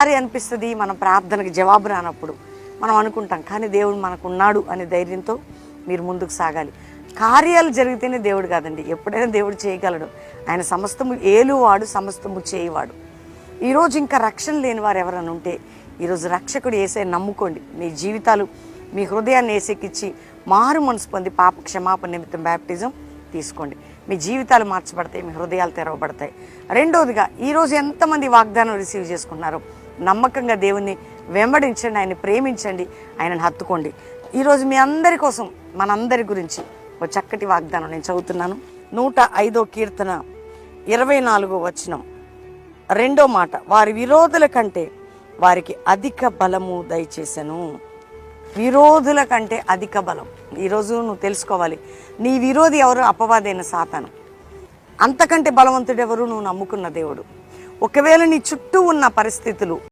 అనిపిస్తుంది మన ప్రార్థనకి జవాబు రానప్పుడు మనం అనుకుంటాం, కానీ దేవుడు మనకున్నాడు అనే ధైర్యంతో మీరు ముందుకు సాగాలి. కార్యాలు జరిగితేనే దేవుడు కాదండి, ఎప్పుడైనా దేవుడు చేయగలడు. ఆయన సమస్తము ఏలువాడు, సమస్తము చేయవాడు. ఈరోజు ఇంకా రక్షణ లేని వారు ఎవరైనా ఉంటే ఈరోజు రక్షకుడు యేసే నమ్ముకోండి. మీ జీవితాలు, మీ హృదయాన్ని యేసేకిచ్చి మారు మనసు పొంది పాప క్షమాపణ నిమిత్తం బ్యాప్టిజం తీసుకోండి. మీ జీవితాలు మార్చబడతాయి, మీ హృదయాలు తెరవబడతాయి. రెండవదిగా ఈరోజు ఎంతమంది వాగ్దానం రిసీవ్ చేసుకున్నారో నమ్మకంగా దేవుణ్ణి వెంబడించండి, ఆయన్ని ప్రేమించండి, ఆయనను హత్తుకోండి. ఈరోజు మీ అందరి కోసం, మనందరి గురించి ఒక చక్కటి వాగ్దానం నేను చదువుతున్నాను. 105వ కీర్తన 24వ వచనం 2వ మాట, వారి విరోధుల కంటే వారికి అధిక బలము దయచేసెను. విరోధుల కంటే అధిక బలం. ఈరోజు నువ్వు తెలుసుకోవాలి, నీ విరోధి ఎవరు? అపవాదైన సాతాను. అంతకంటే బలవంతుడు ఎవరు? నువ్వు నమ్ముకున్న దేవుడు. ఒకవేళ నీ చుట్టూ ఉన్న పరిస్థితులు